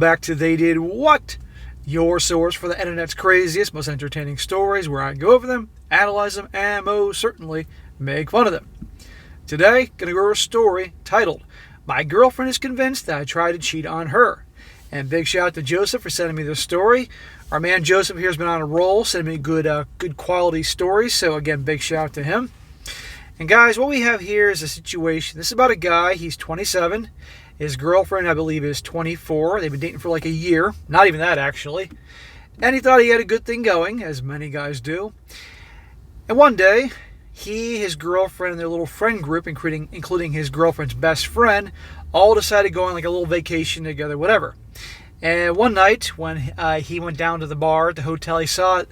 back to They Did What? Your source for the internet's craziest, most entertaining stories, where I go over them, analyze them, and most certainly make fun of them. Today, gonna go over a story titled, My Girlfriend is Convinced That I Tried to Cheat on Her. And big shout out to Joseph for sending me this story. Our man Joseph here has been on a roll, sending me good quality stories, so again, big shout out to him. And guys, what we have here is a situation. This is about a guy, he's 27. His girlfriend, I believe, is 24. They've been dating for like a year. Not even that, actually. And he thought he had a good thing going, as many guys do. And one day, he, his girlfriend, and their little friend group, including his girlfriend's best friend, all decided to go on like a little vacation together, whatever. And one night, when he went down to the bar at the hotel, he saw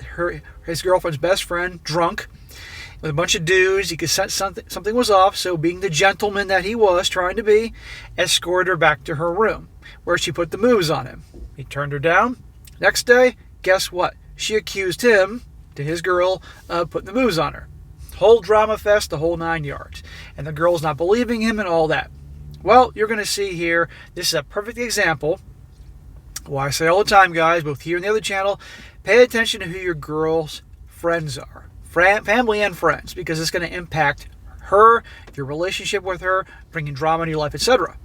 his girlfriend's best friend drunk with a bunch of dudes. He could sense something was off, so being the gentleman that he was trying to be, escorted her back to her room, where she put the moves on him. He turned her down. Next day, guess what? She accused him, to his girl, of putting the moves on her. Whole drama fest, the whole 9 yards. And the girl's not believing him and all that. Well, you're going to see here, this is a perfect example. Well, I say all the time, guys, both here and the other channel, pay attention to who your girl's friends are. Family and friends, because it's going to impact her, your relationship with her, bringing drama in your life, etc.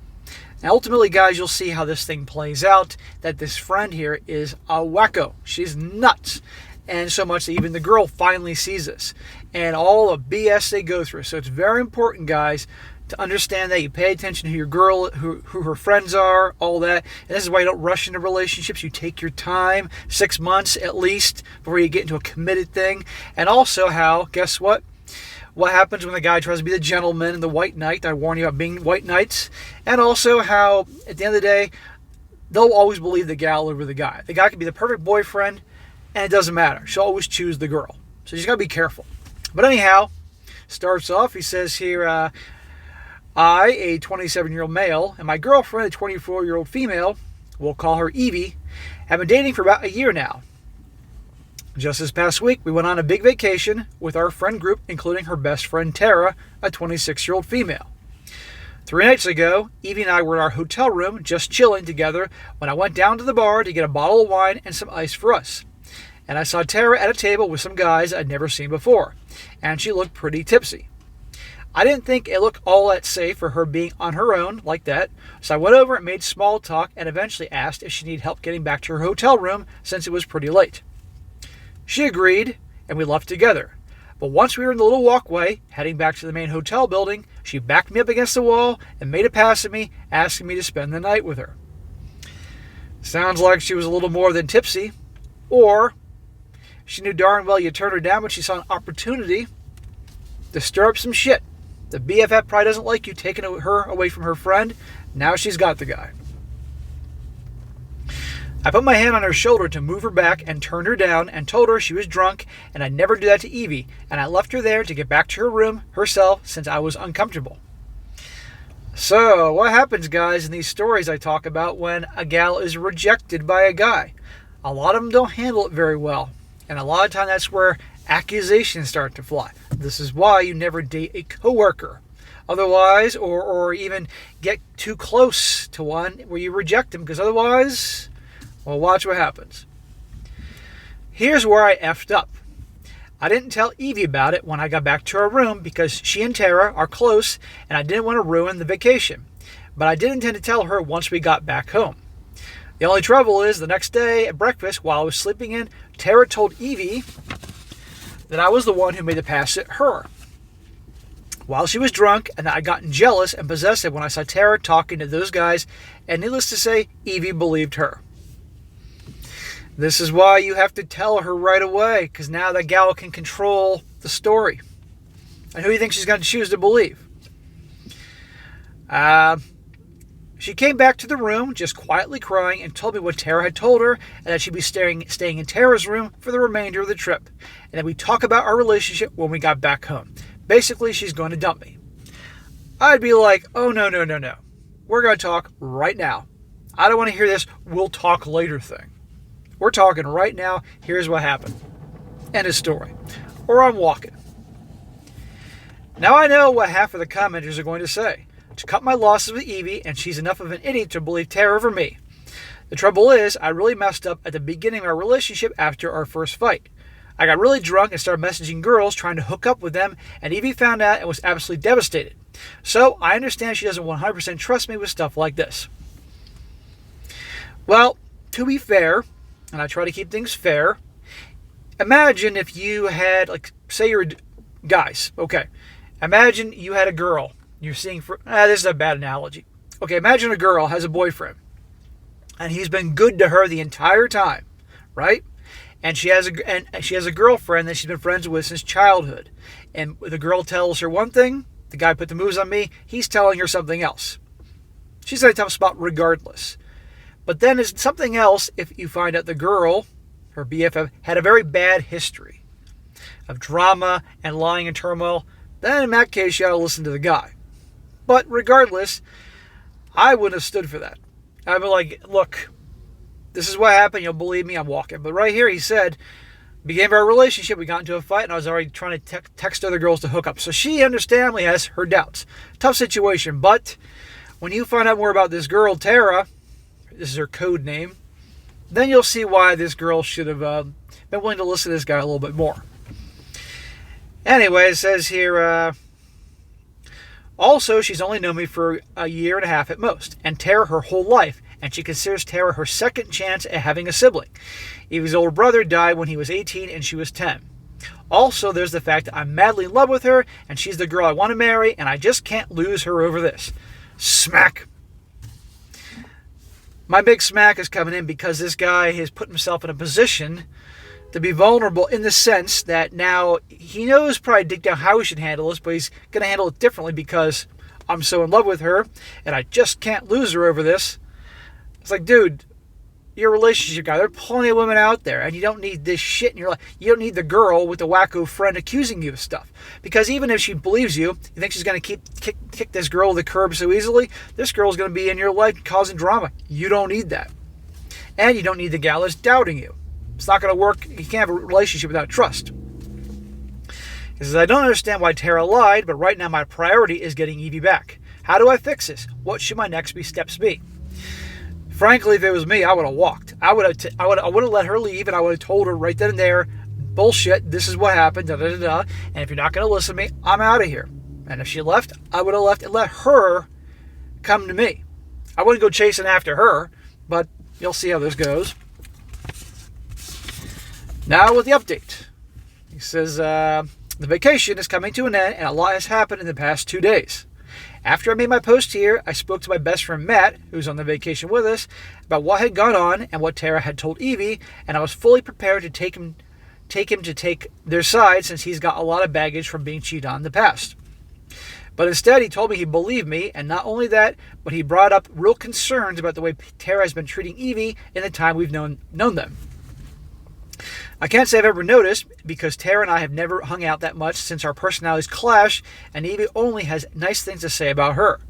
Now, ultimately, guys, you'll see how this thing plays out, that this friend here is a wacko. She's nuts. And so much that even the girl finally sees this. And all the BS they go through. So it's very important, guys, to understand that you pay attention to who your girl, who her friends are, all that. And this is why you don't rush into relationships. You take your time, 6 months at least, before you get into a committed thing. And also how, guess what? What happens when the guy tries to be the gentleman and the white knight. I warn you about being white knights. And also how, at the end of the day, they'll always believe the gal over the guy. The guy could be the perfect boyfriend, and it doesn't matter. She'll always choose the girl. So you just got to be careful. But anyhow, starts off, he says here, I, a 27-year-old male, and my girlfriend, a 24-year-old female, we'll call her Evie, have been dating for about a year now. Just this past week, we went on a big vacation with our friend group, including her best friend Tara, a 26-year-old female. 3 nights ago, Evie and I were in our hotel room just chilling together when I went down to the bar to get a bottle of wine and some ice for us. And I saw Tara at a table with some guys I'd never seen before, and she looked pretty tipsy. I didn't think it looked all that safe for her being on her own like that, so I went over and made small talk and eventually asked if she needed help getting back to her hotel room since it was pretty late. She agreed, and we left together. But once we were in the little walkway, heading back to the main hotel building, she backed me up against the wall and made a pass at me, asking me to spend the night with her. Sounds like she was a little more than tipsy, or she knew darn well you turned her down when she saw an opportunity to stir up some shit. The BFF probably doesn't like you taking her away from her friend. Now she's got the guy. I put my hand on her shoulder to move her back and turned her down and told her she was drunk and I'd never do that to Evie, and I left her there to get back to her room herself since I was uncomfortable. So, what happens, guys, in these stories I talk about when a gal is rejected by a guy? A lot of them don't handle it very well, and a lot of time that's where accusations start to fly. This is why you never date a coworker. Otherwise, or even get too close to one where you reject them, because otherwise, well, watch what happens. Here's where I effed up. I didn't tell Evie about it when I got back to our room because she and Tara are close and I didn't want to ruin the vacation. But I did intend to tell her once we got back home. The only trouble is the next day at breakfast while I was sleeping in, Tara told Evie that I was the one who made the pass at her while she was drunk, and that I'd gotten jealous and possessive when I saw Tara talking to those guys, and needless to say, Evie believed her. This is why you have to tell her right away, because now that gal can control the story. And who do you think she's going to choose to believe? She came back to the room, just quietly crying, and told me what Tara had told her, and that she'd be staying in Tara's room for the remainder of the trip, and that we'd talk about our relationship when we got back home. Basically, she's going to dump me. I'd be like, oh, no. We're going to talk right now. I don't want to hear this "we'll talk later" thing. We're talking right now. Here's what happened. End of story. Or I'm walking. Now I know what half of the commenters are going to say. To cut my losses with Evie, and she's enough of an idiot to believe Tara over me. The trouble is, I really messed up at the beginning of our relationship after our first fight. I got really drunk and started messaging girls trying to hook up with them, and Evie found out and was absolutely devastated. So I understand she doesn't 100% trust me with stuff like this. Well, to be fair, and I try to keep things fair, imagine if you had, say you're guys, okay. Imagine you had a girl you're seeing for, this is a bad analogy. Okay, imagine a girl has a boyfriend, and he's been good to her the entire time, right? And she has a girlfriend that she's been friends with since childhood. And the girl tells her one thing, the guy put the moves on me, he's telling her something else. She's in a tough spot regardless. But then it's something else if you find out the girl, her BFF, had a very bad history of drama and lying and turmoil. Then in that case, you got to listen to the guy. But regardless, I wouldn't have stood for that. I'd be like, look, this is what happened. You'll believe me, I'm walking. But right here, he said, beginning of our relationship, we got into a fight, and I was already trying to text other girls to hook up. So she understandably has her doubts. Tough situation. But when you find out more about this girl, Tara, this is her code name, then you'll see why this girl should have been willing to listen to this guy a little bit more. Anyway, it says here, also, she's only known me for a year and a half at most, and Tara her whole life, and she considers Tara her second chance at having a sibling. Evie's older brother died when he was 18 and she was 10. Also, there's the fact that I'm madly in love with her, and she's the girl I want to marry, and I just can't lose her over this. Smack. My big smack is coming in because this guy has put himself in a position to be vulnerable in the sense that now he knows probably deep down how he should handle this, but he's going to handle it differently because I'm so in love with her and I just can't lose her over this. It's like, dude, you're a relationship guy. There are plenty of women out there, and you don't need this shit in your life. You don't need the girl with the wacko friend accusing you of stuff. Because even if she believes you, you think she's going to kick this girl to the curb so easily, this girl's going to be in your life causing drama. You don't need that. And you don't need the gal that's doubting you. It's not going to work. You can't have a relationship without trust. He says, I don't understand why Tara lied, but right now my priority is getting Evie back. How do I fix this? What should my next steps be? Frankly, if it was me, I would have walked. I would have let her leave, and I would have told her right then and there, bullshit, this is what happened, and if you're not going to listen to me, I'm out of here. And if she left, I would have left and let her come to me. I wouldn't go chasing after her, but you'll see how this goes. Now with the update. He says, the vacation is coming to an end, and a lot has happened in the past 2 days. After I made my post here, I spoke to my best friend Matt, who's on the vacation with us, about what had gone on and what Tara had told Evie, and I was fully prepared to take him to take their side since he's got a lot of baggage from being cheated on in the past. But instead, he told me he believed me, and not only that, but he brought up real concerns about the way Tara has been treating Evie in the time we've known them. I can't say I've ever noticed, because Tara and I have never hung out that much since our personalities clash, and Evie only has nice things to say about her.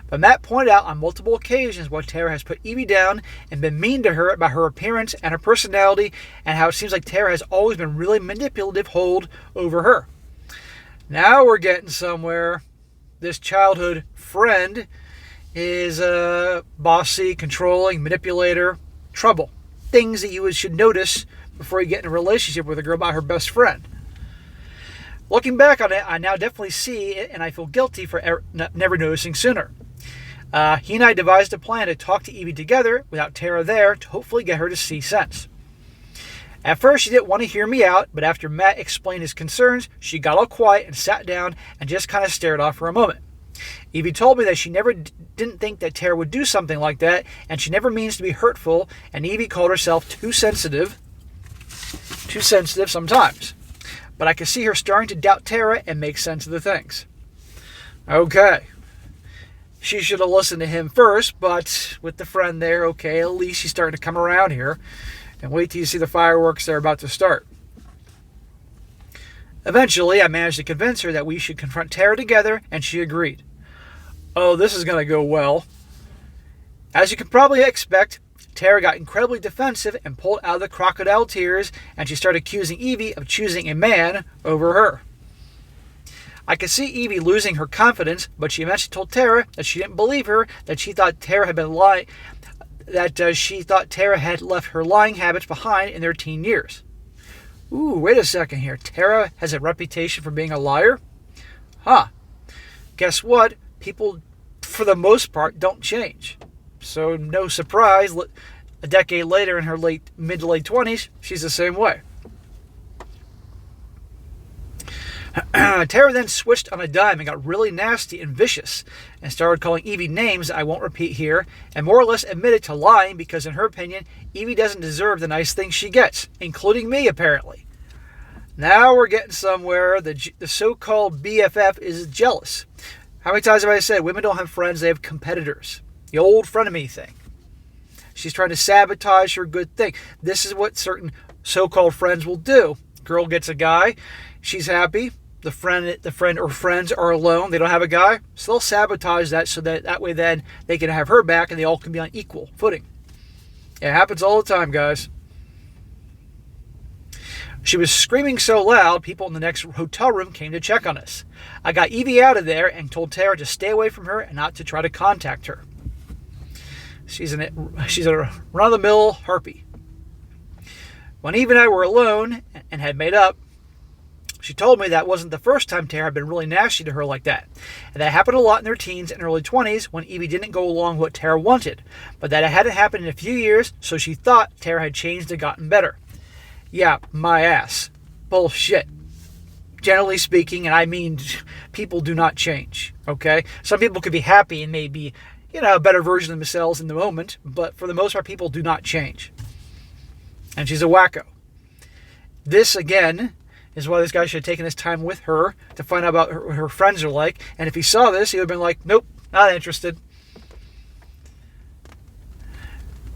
But Matt pointed out on multiple occasions why Tara has put Evie down and been mean to her about her appearance and her personality, and how it seems like Tara has always been really manipulative hold over her. Now we're getting somewhere. This childhood friend is a bossy, controlling, manipulator, trouble. Things that you should notice before you get in a relationship with a girl about her best friend. Looking back on it, I now definitely see it, and I feel guilty for never noticing sooner. He and I devised a plan to talk to Evie together without Tara there to hopefully get her to see sense. At first, she didn't want to hear me out, but after Matt explained his concerns, she got all quiet and sat down and just kind of stared off for a moment. Evie told me that she never didn't think that Tara would do something like that, and she never means to be hurtful, and Evie called herself too sensitive sometimes. But I could see her starting to doubt Tara and make sense of the things. Okay. She should have listened to him first, but with the friend there, okay, at least she's starting to come around here. And wait till you see the fireworks they're about to start. Eventually, I managed to convince her that we should confront Tara together, and she agreed. Oh, this is going to go well. As you can probably expect, Tara got incredibly defensive and pulled out of the crocodile tears, and she started accusing Evie of choosing a man over her. I could see Evie losing her confidence, but she eventually told Tara that she didn't believe her, that she thought Tara had been lying, that she thought Tara had left her lying habits behind in their teen years. Ooh, wait a second here. Tara has a reputation for being a liar? Huh. Guess what? People, for the most part, don't change. So no surprise, a decade later in her mid to late 20s, she's the same way. Tara then switched on a dime and got really nasty and vicious and started calling Evie names I won't repeat here, and more or less admitted to lying because in her opinion, Evie doesn't deserve the nice things she gets, including me apparently. Now we're getting somewhere. The so-called BFF is jealous. How many times have I said women don't have friends, they have competitors? The old frenemy thing. She's trying to sabotage her good thing. This is what certain so-called friends will do. Girl gets a guy, she's happy. The friend or friends are alone. They don't have a guy. So they'll sabotage that so that way then they can have her back and they all can be on equal footing. It happens all the time, guys. She was screaming so loud, people in the next hotel room came to check on us. I got Evie out of there and told Tara to stay away from her and not to try to contact her. She's a run-of-the-mill harpy. When Evie and I were alone and had made up, she told me that wasn't the first time Tara had been really nasty to her like that. And that happened a lot in their teens and early 20s when Evie didn't go along with what Tara wanted. But that it hadn't happened in a few years, so she thought Tara had changed and gotten better. Yeah, my ass. Bullshit. Generally speaking, and I mean people do not change, okay? Some people could be happy and maybe, a better version of themselves in the moment, but for the most part, people do not change. And she's a wacko. This, again, is why this guy should have taken his time with her to find out about what her friends are like. And if he saw this, he would have been like, nope, not interested.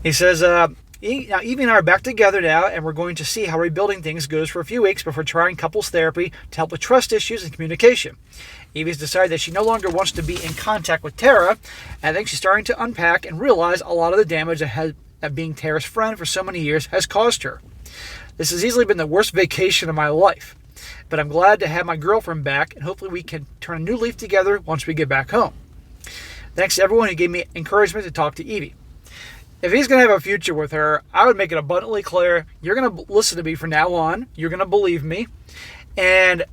He says, now Evie and I are back together now, and we're going to see how rebuilding things goes for a few weeks before trying couples therapy to help with trust issues and communication. Evie's decided that she no longer wants to be in contact with Tara, and I think she's starting to unpack and realize a lot of the damage that being Tara's friend for so many years has caused her. This has easily been the worst vacation of my life, but I'm glad to have my girlfriend back, and hopefully we can turn a new leaf together once we get back home. Thanks to everyone who gave me encouragement to talk to Evie. If he's going to have a future with her, I would make it abundantly clear, you're going to listen to me from now on, you're going to believe me, and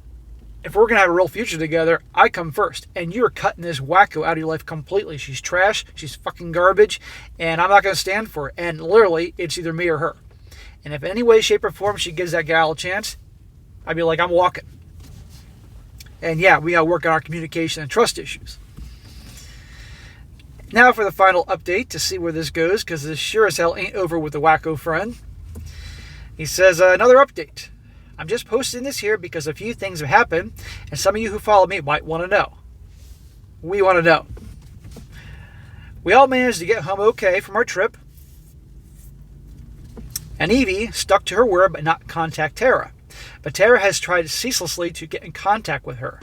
if we're going to have a real future together, I come first, and you're cutting this wacko out of your life completely. She's trash, she's fucking garbage, and I'm not going to stand for it, and literally, it's either me or her. And if in any way, shape, or form she gives that gal a chance, I'd be like, I'm walking. And yeah, we got to work on our communication and trust issues. Now for the final update to see where this goes, because this sure as hell ain't over with the wacko friend. He says, another update. I'm just posting this here because a few things have happened, and some of you who follow me might want to know. We want to know. We all managed to get home okay from our trip, and Evie stuck to her word but not contact Tara. But Tara has tried ceaselessly to get in contact with her.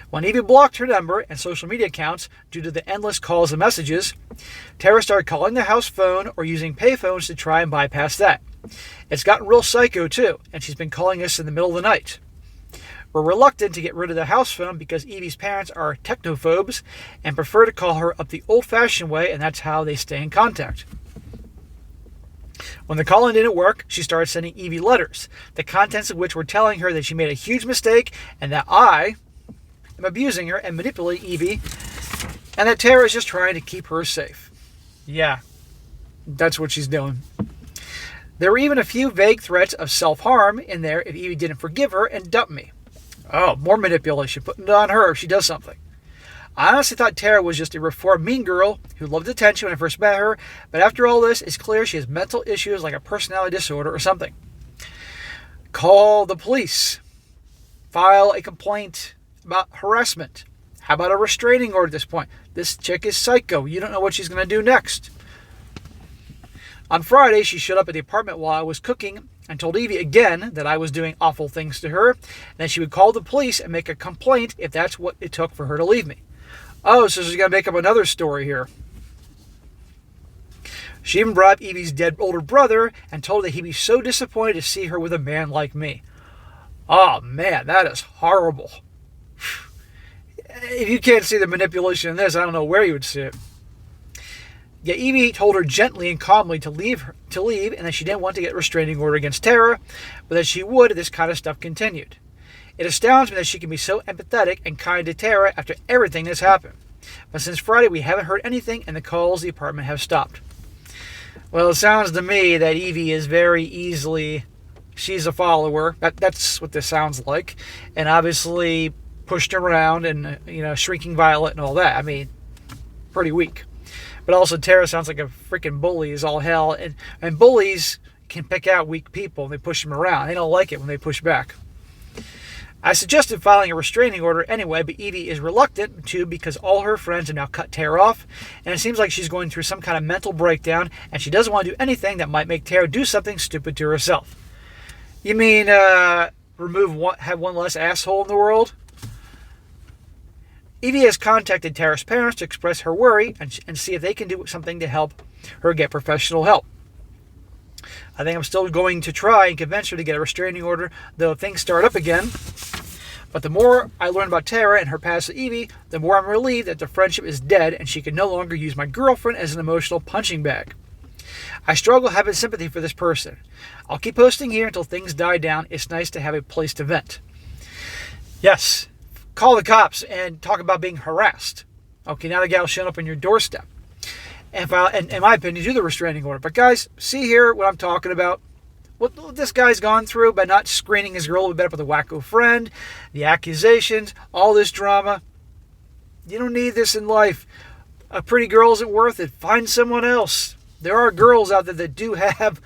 When Evie blocked her number and social media accounts due to the endless calls and messages, Tara started calling the house phone or using payphones to try and bypass that. It's gotten real psycho too, and she's been calling us in the middle of the night. We're reluctant to get rid of the house phone because Evie's parents are technophobes and prefer to call her up the old-fashioned way, and that's how they stay in contact. When the calling didn't work, she started sending Evie letters, the contents of which were telling her that she made a huge mistake and that I am abusing her and manipulating Evie, and that Tara is just trying to keep her safe. Yeah, that's what she's doing. There were even a few vague threats of self-harm in there if Evie didn't forgive her and dump me. Oh, more manipulation, putting it on her if she does something. I honestly thought Tara was just a reformed mean girl who loved attention when I first met her, but after all this, it's clear she has mental issues like a personality disorder or something. Call the police. File a complaint about harassment. How about a restraining order at this point? This chick is psycho. You don't know what she's going to do next. On Friday, she showed up at the apartment while I was cooking and told Evie again that I was doing awful things to her, and that she would call the police and make a complaint if that's what it took for her to leave me. Oh, so she's going to make up another story here. She even brought up Evie's dead older brother and told her that he'd be so disappointed to see her with a man like me. Oh, man, that is horrible. If you can't see the manipulation in this, I don't know where you would see it. Yet Evie told her gently and calmly to leave, and that she didn't want to get a restraining order against Tara, but that she would if this kind of stuff continued. It astounds me that she can be so empathetic and kind to Tara after everything that's happened. But since Friday, we haven't heard anything, and the calls to the apartment have stopped. Well, it sounds to me that Evie is very easily, she's a follower. That's what this sounds like. And obviously pushed around and, shrieking violet and all that. I mean, pretty weak. But also Tara sounds like a freaking bully as all hell. And bullies can pick out weak people and they push them around. They don't like it when they push back. I suggested filing a restraining order anyway, but Evie is reluctant to because all her friends have now cut Tara off, and it seems like she's going through some kind of mental breakdown, and she doesn't want to do anything that might make Tara do something stupid to herself. You mean have one less asshole in the world? Evie has contacted Tara's parents to express her worry and see if they can do something to help her get professional help. I think I'm still going to try and convince her to get a restraining order, though things start up again. But the more I learn about Tara and her past with Evie, the more I'm relieved that the friendship is dead and she can no longer use my girlfriend as an emotional punching bag. I struggle having sympathy for this person. I'll keep posting here until things die down. It's nice to have a place to vent. Yes, call the cops and talk about being harassed. Okay, now the gal's showing up on your doorstep. And in my opinion, do the restraining order. But guys, see here what I'm talking about. What this guy's gone through by not screening his girl with a wacko friend, the accusations, all this drama. You don't need this in life. A pretty girl isn't worth it. Find someone else. There are girls out there that do have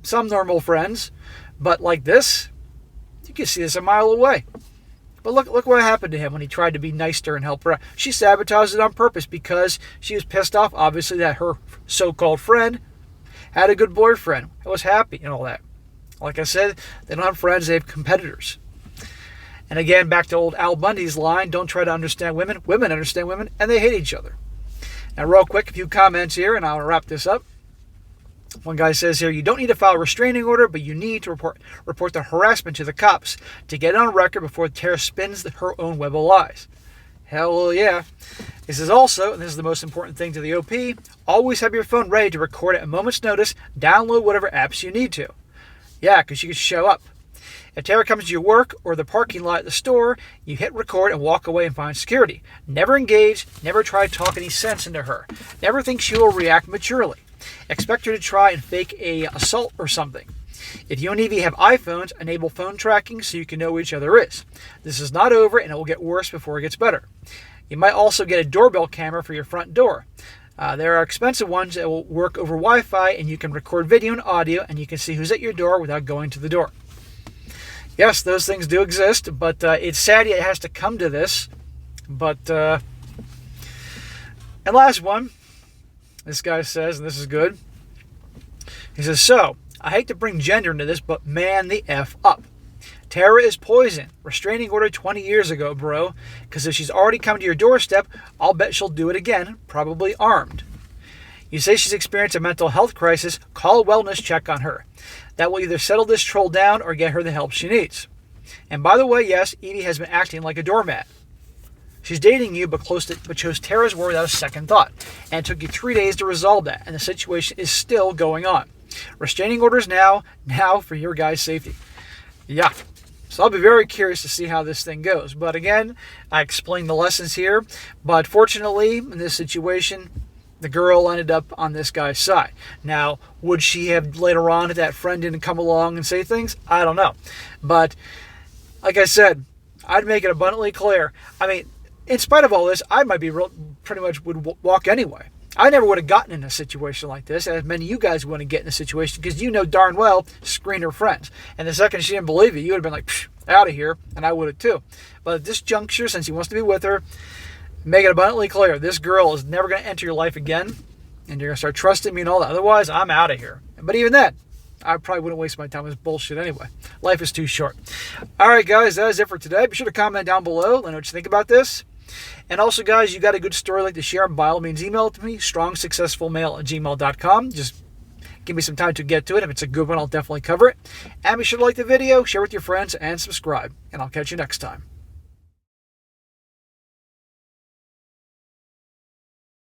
some normal friends, but like this, you can see this a mile away. But look what happened to him when he tried to be nice to her and help her out. She sabotaged it on purpose because she was pissed off, obviously, that her so-called friend had a good boyfriend, was happy and all that. Like I said, they don't have friends, they have competitors. And again, back to old Al Bundy's line, don't try to understand women. Women understand women, and they hate each other. Now, real quick, a few comments here, and I'll wrap this up. One guy says here, you don't need to file a restraining order, but you need to report the harassment to the cops to get it on record before Tara spins her own web of lies. Hell yeah. This is also, and this is the most important thing to the OP, always have your phone ready to record at a moment's notice, download whatever apps you need to. Yeah, because you can show up. If Tara comes to your work or the parking lot at the store, you hit record and walk away and find security. Never engage, never try to talk any sense into her. Never think she will react maturely. Expect her to try and fake a assault or something. If you and Evie have iPhones, enable phone tracking so you can know where each other is. This is not over and it will get worse before it gets better. You might also get a doorbell camera for your front door. There are expensive ones that will work over Wi-Fi and you can record video and audio and you can see who's at your door without going to the door. Yes, those things do exist, but it's sad it has to come to this. But, and last one. This guy says, and this is good. He says, so, I hate to bring gender into this, but man the F up. Tara is poison. Restraining order 20 years ago, bro. Because if she's already come to your doorstep, I'll bet she'll do it again, probably armed. You say she's experienced a mental health crisis, call a wellness check on her. That will either settle this troll down or get her the help she needs. And by the way, yes, Evie has been acting like a doormat. She's dating you, but chose Tara's word without a second thought. And it took you 3 days to resolve that, and the situation is still going on. Restraining orders now for your guys' safety. Yeah. So I'll be very curious to see how this thing goes. But again, I explained the lessons here. But fortunately, in this situation, the girl ended up on this guy's side. Now, would she have later on, if that friend didn't come along and say things? I don't know. But like I said, I'd make it abundantly clear. I mean, in spite of all this, I might be pretty much would walk anyway. I never would have gotten in a situation like this, as many of you guys wouldn't get in a situation, because you know darn well, screen her friends. And the second she didn't believe you would have been like, out of here, and I would have too. But at this juncture, since he wants to be with her, make it abundantly clear, this girl is never going to enter your life again, and you're going to start trusting me and all that. Otherwise, I'm out of here. But even then, I probably wouldn't waste my time with bullshit anyway. Life is too short. All right, guys, that is it for today. Be sure to comment down below. Let me know what you think about this. And also, guys, you got a good story like to share, by all means, email it to me, strongsuccessfulmale@gmail.com. Just give me some time to get to it. If it's a good one, I'll definitely cover it. And be sure to like the video, share with your friends, and subscribe. And I'll catch you next time.